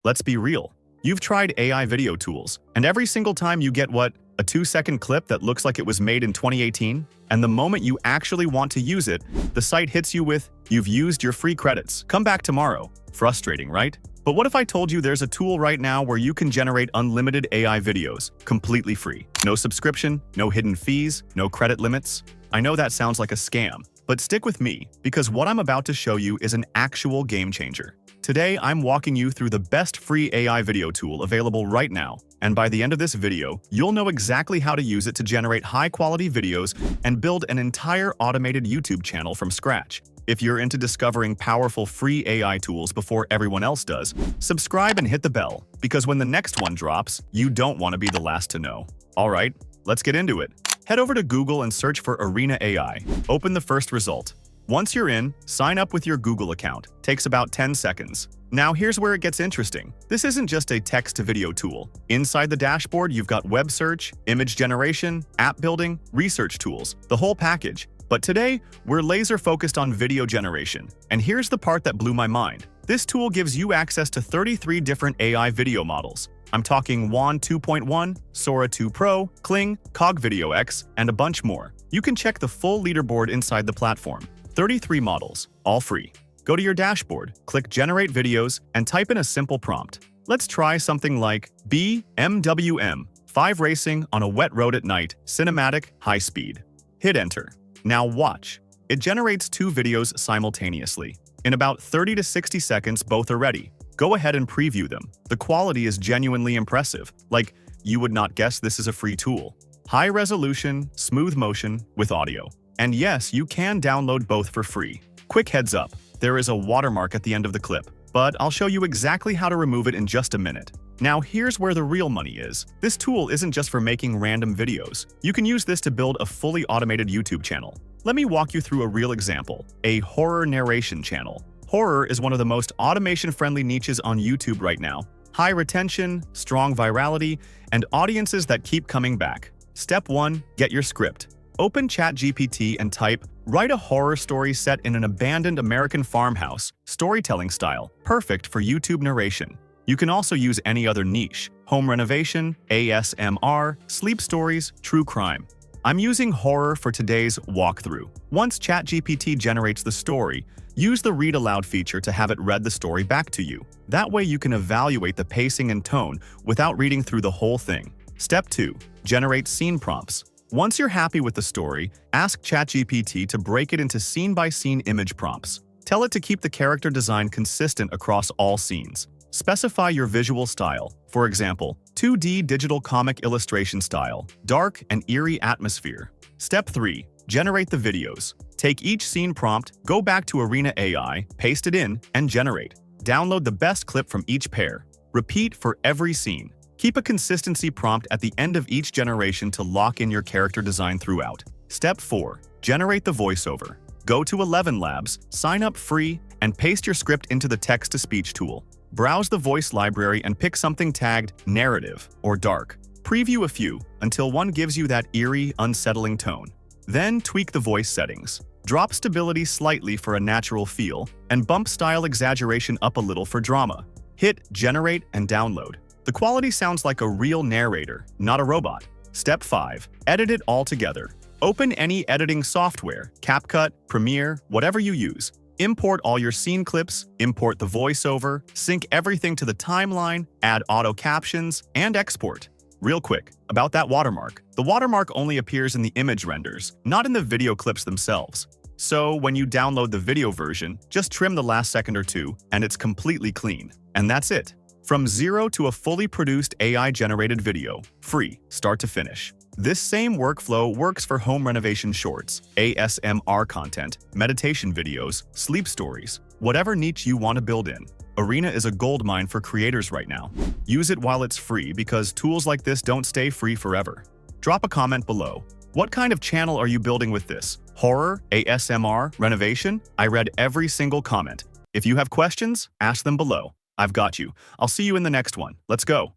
Let's be real. You've tried AI video tools, and every single time you get what? A 2-second clip that looks like it was made in 2018? And the moment you actually want to use it, the site hits you with, "You've used your free credits. Come back tomorrow." Frustrating, right? But what if I told you there's a tool right now where you can generate unlimited AI videos, completely free? No subscription, no hidden fees, no credit limits? I know that sounds like a scam, but stick with me, because what I'm about to show you is an actual game changer. Today, I'm walking you through the best free AI video tool available right now, and by the end of this video, you'll know exactly how to use it to generate high-quality videos and build an entire automated YouTube channel from scratch. If you're into discovering powerful free AI tools before everyone else does, subscribe and hit the bell, because when the next one drops, you don't want to be the last to know. Alright, let's get into it. Head over to Google and search for Arena AI. Open the first result. Once you're in, sign up with your Google account. Takes about 10 seconds. Now here's where it gets interesting. This isn't just a text-to-video tool. Inside the dashboard, you've got web search, image generation, app building, research tools, the whole package. But today, we're laser-focused on video generation. And here's the part that blew my mind. This tool gives you access to 33 different AI video models. I'm talking WAN 2.1, Sora 2 Pro, Kling, Cog Video X, and a bunch more. You can check the full leaderboard inside the platform. 33 models, all free. Go to your dashboard, click Generate Videos, and type in a simple prompt. Let's try something like BMWM 5 racing on a wet road at night, cinematic, high speed. Hit Enter. Now watch. It generates 2 videos simultaneously. In about 30 to 60 seconds, both are ready. Go ahead and preview them. The quality is genuinely impressive. Like, you would not guess this is a free tool. High resolution, smooth motion with audio. And yes, you can download both for free. Quick heads up, there is a watermark at the end of the clip, but I'll show you exactly how to remove it in just a minute. Now here's where the real money is. This tool isn't just for making random videos. You can use this to build a fully automated YouTube channel. Let me walk you through a real example, a horror narration channel. Horror is one of the most automation-friendly niches on YouTube right now. High retention, strong virality, and audiences that keep coming back. Step 1, get your script. Open ChatGPT and type, "Write a horror story set in an abandoned American farmhouse, storytelling style, perfect for YouTube narration." You can also use any other niche, home renovation, ASMR, sleep stories, true crime. I'm using horror for today's walkthrough. Once ChatGPT generates the story, use the read aloud feature to have it read the story back to you. That way you can evaluate the pacing and tone without reading through the whole thing. Step 2, generate scene prompts. Once you're happy with the story, ask ChatGPT to break it into scene-by-scene image prompts. Tell it to keep the character design consistent across all scenes. Specify your visual style. For example, 2D digital comic illustration style, dark and eerie atmosphere. Step 3, generate the videos. Take each scene prompt, go back to Arena AI, paste it in, and generate. Download the best clip from each pair. Repeat for every scene. Keep a consistency prompt at the end of each generation to lock in your character design throughout. Step 4, generate the voiceover. Go to ElevenLabs, sign up free, and paste your script into the text-to-speech tool. Browse the voice library and pick something tagged narrative or dark. Preview a few until one gives you that eerie, unsettling tone. Then tweak the voice settings. Drop stability slightly for a natural feel, and bump style exaggeration up a little for drama. Hit generate and download. The quality sounds like a real narrator, not a robot. Step 5, edit it all together. Open any editing software, CapCut, Premiere, whatever you use. Import all your scene clips, import the voiceover, sync everything to the timeline, add auto captions, and export. Real quick, about that watermark. The watermark only appears in the image renders, not in the video clips themselves. So when you download the video version, just trim the last second or two, and it's completely clean. And that's it. From zero to a fully produced AI-generated video, free, start to finish. This same workflow works for home renovation shorts, ASMR content, meditation videos, sleep stories, whatever niche you want to build in. Arena is a goldmine for creators right now. Use it while it's free because tools like this don't stay free forever. Drop a comment below. What kind of channel are you building with this? Horror, ASMR, renovation? I read every single comment. If you have questions, ask them below. I've got you. I'll see you in the next one. Let's go.